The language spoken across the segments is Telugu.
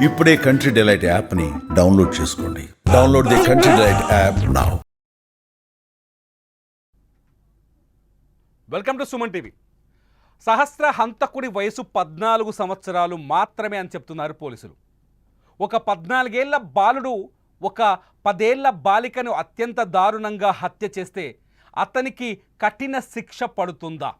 ఇప్పుడే కంట్రీ డిలైట్ యాప్ని డౌన్లోడ్ చేసుకోండి. Download the Country Delight app now. Welcome to Suman TV. Sahasra హంతకుడి వయసు 14 సంవత్సరాలు మాత్రమే అని చెప్తున్నారు పోలీసులు. ఒక 14 ఏళ్ల బాలుడు ఒక 10 ఏళ్ల బాలికను అత్యంత దారుణంగా హత్య చేస్తే అతనికి కఠిన శిక్ష పడుతుందా?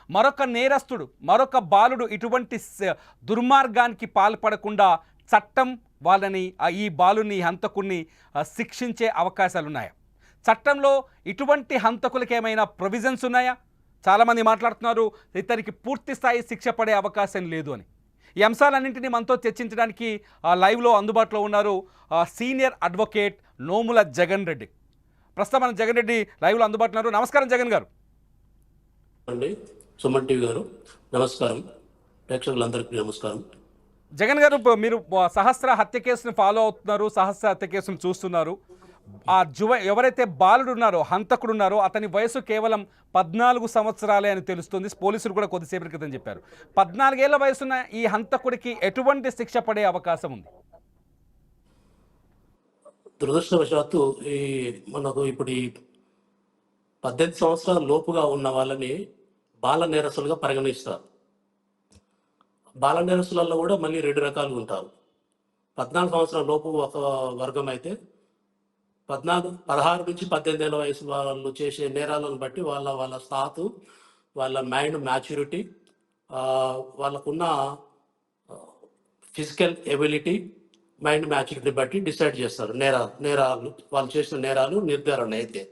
మరొక నేరస్తుడు, మరొక బాలుడు ఇటువంటి దుర్మార్గానికి పాల్పడకుండా చట్టం వాళ్ళని, ఈ బాలుని హంతకుడిని శిక్షించే అవకాశాలున్నాయా? చట్టంలో ఇటువంటి హంతకులకి ఏమైనా ప్రొవిజన్స్ ఉన్నాయా? చాలామంది మాట్లాడుతున్నారు ఇతనికి పూర్తి స్థాయి శిక్ష పడే అవకాశం లేదు అని. ఈ అంశాలన్నింటినీ మనతో చర్చించడానికి లైవ్లో అందుబాటులో ఉన్నారు సీనియర్ అడ్వకేట్ నోముల జగన్ రెడ్డి. ప్రస్తుతం మన జగన్ రెడ్డి లైవ్లో అందుబాటులో ఉన్నారు. నమస్కారం జగన్ గారు. అండి సుమన్ టీవీ గారు నమస్కారం, ప్రేక్షకులందరికీ నమస్కారం. జగన్ గారు, మీరు సహస్ర హత్య కేసును ఫాలో అవుతున్నారు, సహస్ర హత్య కేసును చూస్తున్నారు. ఆ ఎవరైతే బాలుడు ఉన్నారో, హంతకుడు ఉన్నారో, అతని వయసు కేవలం 14 సంవత్సరాలే అని తెలుస్తుంది. పోలీసులు కూడా కొద్దిసేపటి క్రితం చెప్పారు. 14 ఏళ్ల వయసున్న ఈ హంతకుడికి ఎటువంటి శిక్ష పడే అవకాశం ఉంది? దురదృష్టవశాత్తు మనకు ఇప్పుడు 18 సంవత్సరాల లోపుగా ఉన్న వాళ్ళని బాల నేరస్తులుగా పరిగణిస్తారు. బాల నేరస్తులలో కూడా మళ్ళీ 2 రకాలు ఉంటారు. 14 సంవత్సరాల లోపు ఒక వర్గం అయితే, 16 నుంచి 18 ఏళ్ళ వయసు వాళ్ళు చేసే నేరాలను బట్టి వాళ్ళ స్థాతు, వాళ్ళ మైండ్ మ్యాచ్యూరిటీ, వాళ్ళకున్న ఫిజికల్ ఎబిలిటీ, మైండ్ మ్యాచ్యూరిటీ బట్టి డిసైడ్ చేస్తారు. నేరాలు వాళ్ళు చేసిన నేరాలు నిర్ధారణ అయితే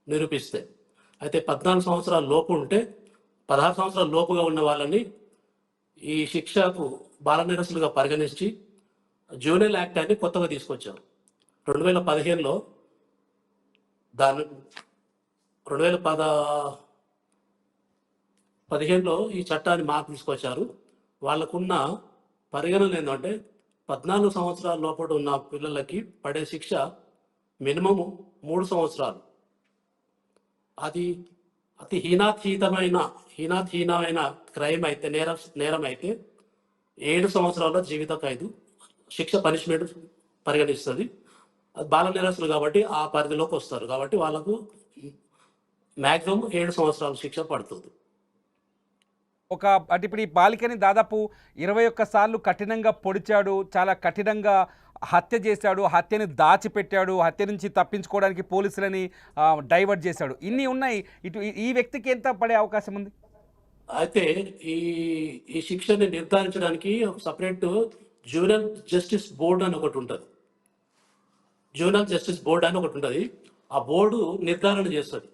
నిరూపిస్తే. అయితే 14 సంవత్సరాల లోపు ఉంటే, 16 సంవత్సరాల లోపుగా ఉన్న వాళ్ళని ఈ శిక్షకు బాల నేరస్తులుగా పరిగణించి జూనియర్ యాక్ట్ అని కొత్తగా తీసుకొచ్చారు. 2015లో 2015లో ఈ చట్టాన్ని మార్పు తీసుకొచ్చారు. వాళ్ళకున్న పరిగణనలు ఏంటంటే 14 సంవత్సరాల లోపల ఉన్న పిల్లలకి పడే శిక్ష మినిమము 3 సంవత్సరాలు. అది అతి హీనాతీతమైన క్రైమ్ అయితే, నేరం అయితే 7 సంవత్సరాల జీవిత ఖైదు శిక్ష, పనిష్మెంట్ పరిగణిస్తుంది. అది బాల నేరస్తులు కాబట్టి ఆ పరిధిలోకి వస్తారు. కాబట్టి వాళ్ళకు మ్యాక్సిమం 7 సంవత్సరాల శిక్ష పడుతుంది. అంటే ఇప్పుడు ఈ బాలికని దాదాపు 21 సార్లు కఠినంగా పొడిచాడు, చాలా కఠినంగా హత్య చేశాడు, హత్యని దాచిపెట్టాడు, హత్య నుంచి తప్పించుకోవడానికి పోలీసులని డైవర్ట్ చేశాడు. ఇన్ని ఉన్నాయి. ఈ వ్యక్తికి ఎంత పడే అవకాశం ఉంది? అయితే ఈ శిక్షని నిర్ధారించడానికి సపరేట్ జూనియర్ జస్టిస్ బోర్డు అని ఒకటి ఉంటుంది. జూనియర్ జస్టిస్ బోర్డు అని ఒకటి ఉంటుంది. ఆ బోర్డు నిర్ధారణ చేస్తుంది.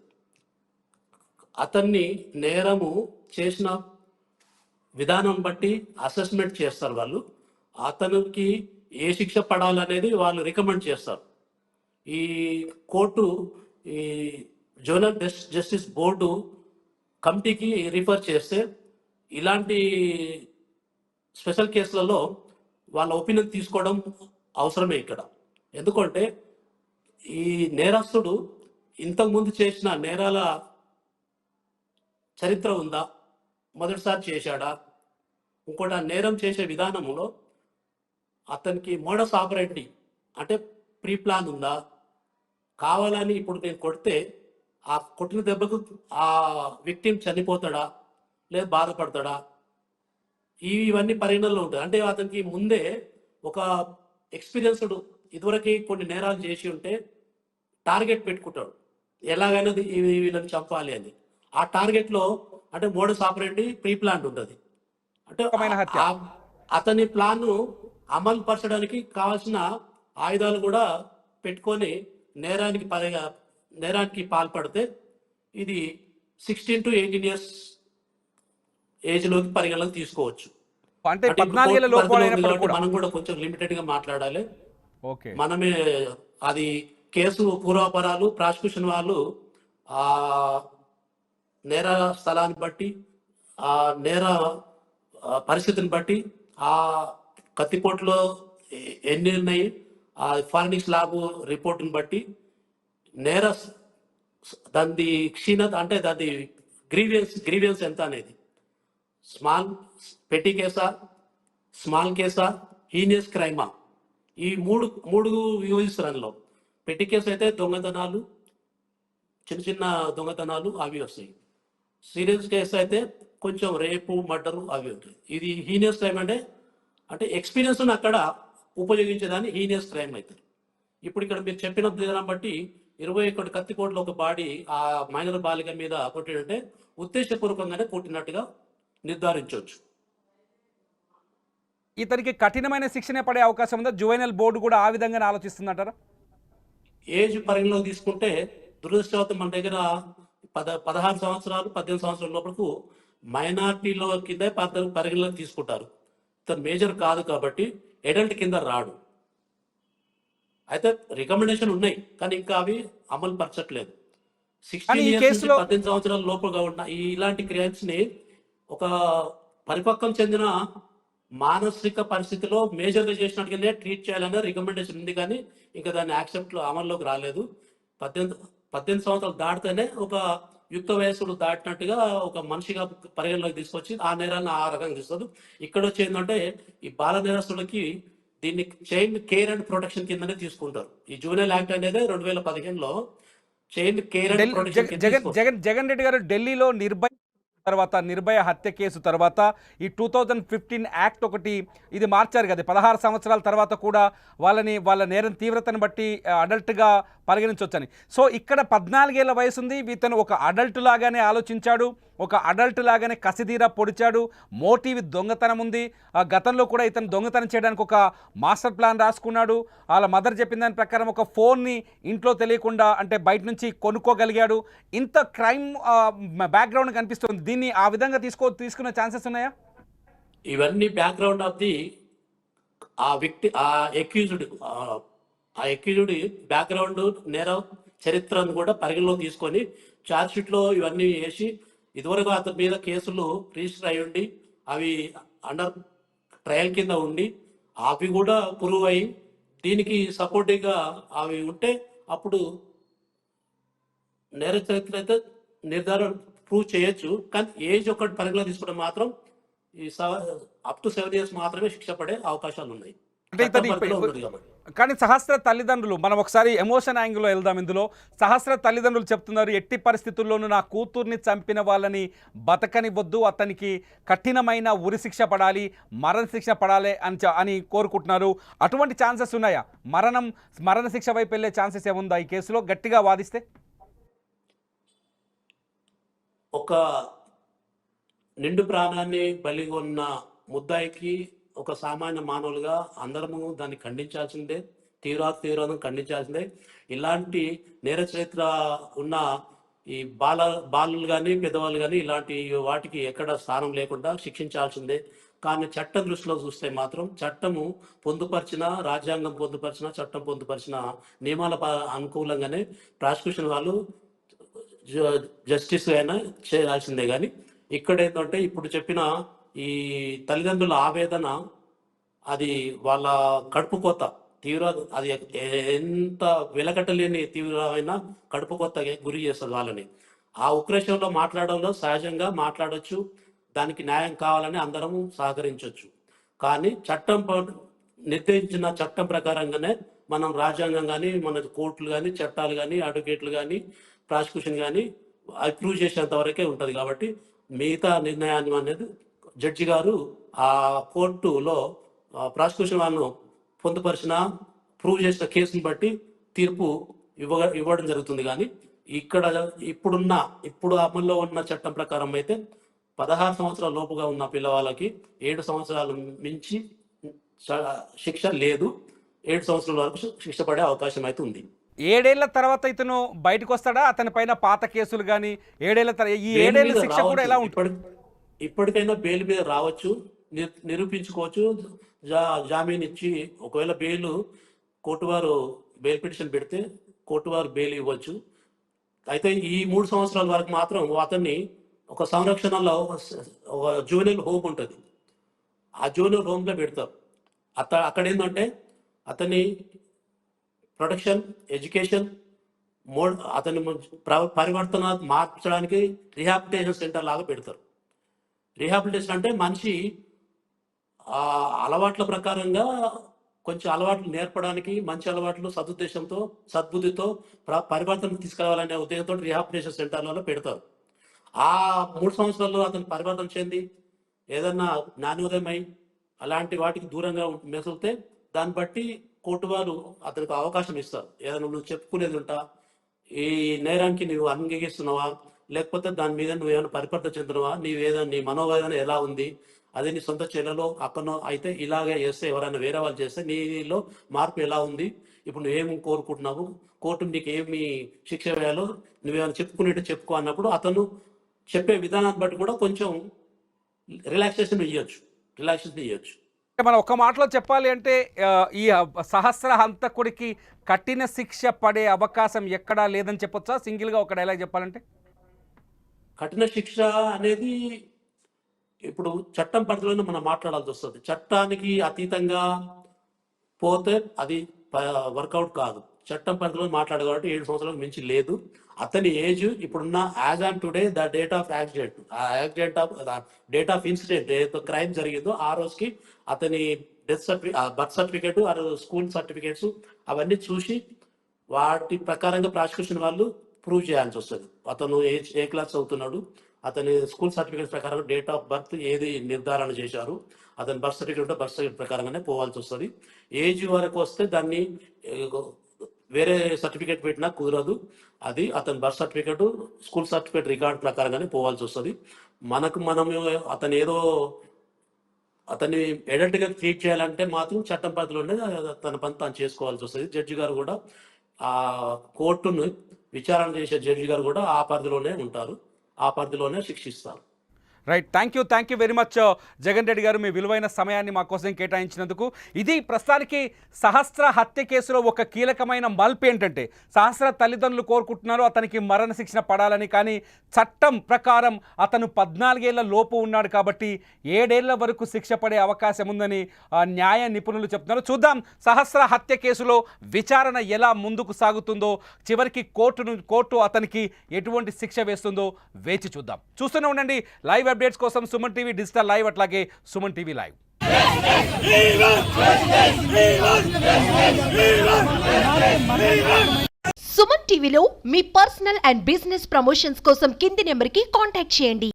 అతన్ని నేరము చేసిన విధానం బట్టి అసెస్మెంట్ చేస్తారు వాళ్ళు. అతనికి ఏ శిక్ష పడాలనేది వాళ్ళు రికమెండ్ చేస్తారు. ఈ కోర్టు, ఈ జూనియర్ జస్టిస్ బోర్డు కమిటీకి రిఫర్ చేస్తే ఇలాంటి స్పెషల్ కేసులలో వాళ్ళ ఒపీనియన్ తీసుకోవడం అవసరమే ఇక్కడ. ఎందుకంటే ఈ నేరస్తుడు ఇంతకుముందు చేసిన నేరాల చరిత్ర ఉందా, మొదటిసారి చేశాడా, ఇంకోటి ఆ నేరం చేసే విధానంలో అతనికి మోడస్ ఆపరేండి అంటే ప్రీ ప్లాన్ ఉందా, కావాలని ఇప్పుడు నేను కొడితే ఆ కొట్టిన దెబ్బకు ఆ విక్టిమ్ చనిపోతాడా, లేదా బాధపడతాడా, ఇవన్నీ పరిగణనలో ఉంటాయి. అంటే అతనికి ముందే ఒక ఎక్స్పీరియన్స్డ్, ఇదివరకు కొన్ని నేరాలు చేసి ఉంటే టార్గెట్ పెట్టుకుంటాడు, ఎలాగైనా వీళ్ళని చంపాలి అని. ఆ టార్గెట్లో అంటే మోడస్ ఆపరేండి ప్రీ ప్లాన్ ఉంటుంది. అంటే అతని ప్లాన్ అమలు పరచడానికి కావాల్సిన ఆయుధాలు కూడా పెట్టుకొని నేరానికి పాల్పడితే ఇది 16 to 18 years ఏజ్లోకి పరిగణలోకి తీసుకోవచ్చు. అంటే 14 ఏళ్ల లోపు మనం కూడా కొంచెం లిమిటెడ్ గా మాట్లాడాలి. ఓకే, మనమే అది కేసు పూర్వాపరాలు, ప్రాసిక్యూషన్ వాళ్ళు ఆ నేర స్థలాన్ని బట్టి, ఆ నేర పరిస్థితిని బట్టి, ఆ కత్తిపోట్లో ఎన్ని ఉన్నాయి, ఆ ఫారెన్సిక్ ల్యాబ్ రిపోర్ట్ని బట్టి నేర దాని క్షీణత అంటే దాని గ్రీవియన్స్ ఎంత అనేది, పెట్టి కేసా, స్మాల్ కేసా, హీనియస్ క్రైమా, ఈ మూడు మూడు విభజిస్తారు. అందులో పెట్టి కేసు అయితే దొంగతనాలు, చిన్న చిన్న దొంగతనాలు అవి వస్తాయి. సీరియస్ కేసు అయితే కొంచెం రేపు, మర్డరు అవి ఉంటాయి. ఇది హీనియస్ క్రైమ్ అంటే అంటే ఎక్స్పీరియన్స్ అక్కడ ఉపయోగించేదాన్ని హీనియస్ క్రైమ్ అవుతుంది. ఇప్పుడు ఇక్కడ మీరు చెప్పిన విధానం బట్టి 21 కత్తికోట్ల ఒక బాడీ ఆ మైనర్ బాలిక మీద కొట్టినంటే ఉద్దేశపూర్వకంగానే కొట్టినట్టుగా నిర్ధారించవచ్చు. ఇతనికి కఠినమైన శిక్షనే పడే అవకాశం ఉందా? జువెనల్ బోర్డు కూడా ఆ విధంగానే ఆలోచిస్తుందంటారా? ఏజ్ పరిగణలోకి తీసుకుంటే దురదృష్టవతం మన దగ్గర 16 సంవత్సరాలు 18 సంవత్సరాల లోపలకు మైనార్టీలో కింద పరిగణలోకి తీసుకుంటారు. ఇతను మేజర్ కాదు కాబట్టి అడల్ట్ కింద రాడు. అయితే రికమెండేషన్ ఉన్నాయి కానీ ఇంకా అవి అమలు పరచట్లేదు. 16 ఇయర్స్ నుంచి 18 సంవత్సరాల లోపుగా ఉన్న ఇలాంటి క్రైమ్స్ ని ఒక పరిపక్వం చెందిన మానసిక పరిస్థితిలో మేజర్గా చేసినట్టుగానే ట్రీట్ చేయాలనే రికమెండేషన్ ఉంది కానీ ఇంకా దాన్ని యాక్సెప్ట్ అమల్లోకి రాలేదు. 18 సంవత్సరాలు దాటితేనే ఒక యుక్త వయస్సులు దాటినట్టుగా ఒక మనిషిగా పరిగణలోకి తీసుకొచ్చి ఆ నేరాన్ని ఆ రకంగా తీస్తారు. ఇక్కడ వచ్చి ఏంటంటే ఈ బాల నేరస్తులకి దీన్ని చైల్డ్ కేర్ అండ్ ప్రొటెక్షన్ కిందనే తీసుకుంటారు. ఈ జూనియర్ యాక్ట్ అనేది 2015లో child care and protection. Jagan Reddy గారు ఢిల్లీలో నిర్భయ హత్య కేసు తర్వాత ఈ 2015 యాక్ట్ ఒకటి ఇది మార్చారు కదా. 16 సంవత్సరాల తర్వాత కూడా వాళ్ళ నేరం తీవ్రతను బట్టి అడల్ట్గా పరిగణించవచ్చని. సో ఇక్కడ 14 ఏళ్ల వయసు ఉంది. ఇతను ఒక అడల్ట్ లాగానే ఆలోచించాడు, ఒక అడల్ట్ లాగానే కసిదీరా పొడిచాడు. మోటివ్ దొంగతనం ఉంది. గతంలో కూడా ఇతను దొంగతనం చేయడానికి ఒక మాస్టర్ ప్లాన్ రాసుకున్నాడు. వాళ్ళ మదర్ చెప్పిన దాని ప్రకారం ఒక ఫోన్ని ఇంట్లో తెలియకుండా అంటే బయట నుంచి కొనుక్కోగలిగాడు. ఇంత క్రైమ్ బ్యాక్గ్రౌండ్ కనిపిస్తుంది. దీన్ని ఆ విధంగా తీసుకునే ఛాన్సెస్ ఉన్నాయా? ఇవన్నీ బ్యాక్గ్రౌండ్ ఆఫ్ ది ఆ వ్యక్తి ఆ అక్యూజ్డ్ బ్యాక్గ్రౌండ్ నేర చరిత్రను కూడా పరిగణలో తీసుకొని ఛార్జ్షీట్లో ఇవన్నీ వేసి ఇదివరకు అతని మీద కేసులు రిజిస్టర్ అయి ఉండి అవి అండర్ ట్రయల్ కింద ఉండి అవి కూడా ప్రూవ్ అయ్యి దీనికి సపోర్టివ్గా అవి ఉంటే అప్పుడు నేర చరిత్ర అయితే నిర్ధారణ ప్రూవ్ చేయొచ్చు. కానీ ఏజ్ ఒకటి పరిగణలో తీసుకోవడం మాత్రం ఈ అప్ టు 7 years మాత్రమే శిక్ష పడే అవకాశాలు ఉన్నాయి. కానీ సహస్ర తల్లిదండ్రులు, మనం ఒకసారి ఎమోషన్ యాంగిల్లో వెళ్దాం. ఇందులో సహస్ర తల్లిదండ్రులు చెప్తున్నారు, ఎట్టి పరిస్థితుల్లోనూ నా కూతుర్ని చంపిన వాళ్ళని బతకనివద్దు, అతనికి కఠినమైన ఉరిశిక్ష పడాలి, మరణశిక్ష పడాలి అని కోరుకుంటున్నారు. అటువంటి ఛాన్సెస్ ఉన్నాయా? మరణశిక్ష వైపు వెళ్ళే ఛాన్సెస్ ఏముందా ఈ కేసులో గట్టిగా వాదిస్తే? ఒక నిండు ప్రాణాన్ని బలిగొన్న ముద్దాయికి ఒక సామాన్య మానవులుగా అందరము దాన్ని ఖండించాల్సిందే, తీవ్రంగా ఖండించాల్సిందే. ఇలాంటి నేర చరిత్ర ఉన్న ఈ బాలులు కానీ పెద్దవాళ్ళు కానీ ఇలాంటి వాటికి ఎక్కడ స్థానం లేకుండా శిక్షించాల్సిందే. కానీ చట్టం దృష్టిలో చూస్తే మాత్రం చట్టము పొందుపరిచిన, రాజ్యాంగం పొందుపరిచిన, చట్టం పొందుపరిచిన నియమాల అనుకూలంగానే ప్రాసిక్యూషన్ వాళ్ళు జస్టిస్ అయినా చేయాల్సిందే. కానీ ఇక్కడ ఏంటంటే ఇప్పుడు చెప్పిన ఈ తల్లిదండ్రుల ఆవేదన అది వాళ్ళ కడుపు కోత అది ఎంత వెలకట్టలేని తీవ్రమైన కడుపు కోత గురి చేస్తుంది వాళ్ళని. ఆ ఉక్రేషంలో మాట్లాడడంలో సహజంగా మాట్లాడచ్చు, దానికి న్యాయం కావాలని అందరము సహకరించవచ్చు. కానీ చట్టం నిర్దేశించిన చట్టం ప్రకారంగానే మనం రాజ్యాంగం కానీ మన కోర్టులు కానీ చట్టాలు కానీ అడ్వకేట్లు కానీ ప్రాసిక్యూషన్ కానీ అప్రూవ్ చేసేంత వరకే ఉంటుంది. కాబట్టి మిగతా నిర్ణయాన్ని అనేది జడ్జి గారు ఆ కోర్టులో ప్రాసిక్యూషన్ వాళ్ళను పొందుపరిచిన ప్రూవ్ చేసిన కేసుని బట్టి తీర్పు ఇవ్వడం జరుగుతుంది. కానీ ఇక్కడ ఇప్పుడు అమల్లో ఉన్న చట్టం ప్రకారం అయితే 16 సంవత్సరాల లోపుగా ఉన్న పిల్లవాళ్ళకి 7 సంవత్సరాలు మించి శిక్ష లేదు. 7 సంవత్సరాల వరకు శిక్ష పడే అవకాశం అయితే ఉంది. 7 ఏళ్ల తర్వాత ఇతను బయటకు వస్తాడా? అతని పైన పాత కేసులు కానీ 7 ఏళ్ల తర్వాత ఈ 7 ఏళ్ల శిక్ష కూడా ఎలా ఉంటుంది? ఇప్పటికైనా బెయిల్ మీద రావచ్చు, నిరూపించుకోవచ్చు, జామీన్ ఇచ్చి ఒకవేళ కోర్టు వారు బెయిల్ పిటిషన్ పెడితే కోర్టు వారు బెయిల్ ఇవ్వచ్చు. అయితే ఈ 3 సంవత్సరాల వరకు మాత్రం అతన్ని ఒక సంరక్షణలో ఒక జూనియర్ హోమ్ ఉంటుంది, ఆ జూనియర్ హోమ్లో పెడతారు. అక్కడ ఏంటంటే అతన్ని ప్రొటెక్షన్, ఎడ్యుకేషన్ అతని పరివర్తన మార్చడానికి రీహాబిలిటేషన్ సెంటర్ లాగా పెడతారు. రీహాబిలిటేషన్ అంటే మనిషి ఆ అలవాట్ల ప్రకారంగా కొంచెం అలవాట్లు నేర్పడానికి, మంచి అలవాట్లు సదుద్దేశంతో, సద్బుద్ధితో పరివర్తన తీసుకురావాలనే ఉద్దేశంతో రిహాబిలిటేషన్ సెంటర్లలో పెడతారు. ఆ 3 సంవత్సరాల్లో అతను పరివర్తన చెంది ఏదన్నా జ్ఞానోదయమై అలాంటి వాటికి దూరంగా మెసులితే దాన్ని బట్టి కోర్టు వారు అతనికి అవకాశం ఇస్తారు. ఏదైనా నువ్వు చెప్పుకునేది ఉంటా, ఈ నేరానికి నువ్వు అంగీకరిస్తున్నావా, లేకపోతే దాని మీద నువ్వు ఏమైనా పరిపక్వత చెందుతున్నావా, నీ మనోవేదన ఎలా ఉంది, అదే నీ సొంత చెల్లెలో అక్కనో అయితే ఇలాగే చేస్తే, ఎవరైనా వేరే వాళ్ళు చేస్తే నీలో మార్పు ఎలా ఉంది, ఇప్పుడు నువ్వేమి కోరుకుంటున్నావు, కోర్టు నీకు ఏమి శిక్ష వేయాలో నువ్వేమైనా చెప్పుకునేట్టు చెప్పుకో అన్నప్పుడు అతను చెప్పే విధానాన్ని బట్టి కూడా కొంచెం రిలాక్సేషన్ ఇవ్వచ్చు. మనం ఒక మాటలో చెప్పాలి అంటే ఈ సహస్ర హంతకుడికి కఠిన శిక్ష పడే అవకాశం ఎక్కడా లేదని చెప్పొచ్చా? సింగిల్గా ఒక డైలాగ్ చెప్పాలంటే కఠిన శిక్ష అనేది ఇప్పుడు చట్టం పరిధిలోనే మనం మాట్లాడాల్సి వస్తుంది. చట్టానికి అతీతంగా పోతే అది వర్కౌట్ కాదు. చట్టం పరిధిలో మాట్లాడు కాబట్టి 7 సంవత్సరాలకు మించి లేదు. అతని ఏజ్ ఇప్పుడున్న as on today the date of accident, ఆ accident of date of incident ఏదైతే క్రైమ్ జరిగిందో ఆ రోజుకి అతని death certificate, birth certificate, school certificates అవన్నీ చూసి వాటి ప్రకారంగా ప్రాసిక్యూషన్ వాళ్ళు ప్రూవ్ చేయాల్సి వస్తుంది. అతను ఏ క్లాస్ చదువుతున్నాడు, అతని స్కూల్ సర్టిఫికేట్ ప్రకారం డేట్ ఆఫ్ బర్త్ ఏది నిర్ధారణ చేశారు, అతని బర్త్ సర్టిఫికేట్ ప్రకారంగానే పోవాల్సి వస్తుంది. ఏజ్ వరకు వస్తే దాన్ని వేరే సర్టిఫికేట్ పెట్టినా కుదరదు. అది అతని birth certificate, school certificate record ప్రకారంగానే పోవాల్సి వస్తుంది. మనం అతన్ని ఎడల్ట్గా ట్రీట్ చేయాలంటే మాత్రం చట్టం పరిధిలోనే తన పని తాను చేసుకోవాల్సి వస్తుంది. జడ్జి గారు కూడా ఆ కోర్టును విచారణ చేసే జడ్జి గారు కూడా ఆ పరిధిలోనే ఉంటారు, ఆ పరిధిలోనే శిక్షిస్తారు. Right, thank you very much Jagan Reddy గారు, మీ విలువైన సమయాన్ని మా కోసం కేటాయించినందుకు. ఇది ప్రస్తుతానికి సహస్ర హత్య కేసులో ఒక కీలకమైన మలుపు ఏంటంటే, సహస్ర తల్లిదండ్రులు కోరుకుంటున్నారు అతనికి మరణశిక్షణ పడాలని, కానీ చట్టం ప్రకారం అతను 14 ఏళ్ల లోపు ఉన్నాడు కాబట్టి 7 ఏళ్ల వరకు శిక్ష పడే అవకాశం ఉందని న్యాయ నిపుణులు చెప్తున్నారు. చూద్దాం సహస్ర హత్య కేసులో విచారణ ఎలా ముందుకు సాగుతుందో, చివరికి కోర్టు అతనికి ఎటువంటి శిక్ష వేస్తుందో వేచి చూద్దాం. చూస్తూనే ఉండండి లైవ్ అప్డేట్స్ కోసం సుమన్ టీవీ డిజిటల్ లైవ్, అట్లాగే సుమన్ టీవీ లైవ్. సుమన్ టీవీలో మీ పర్సనల్ అండ్ బిజినెస్ ప్రమోషన్స్ కోసం కింది నెంబర్కి కాంటాక్ట్ చేయండి.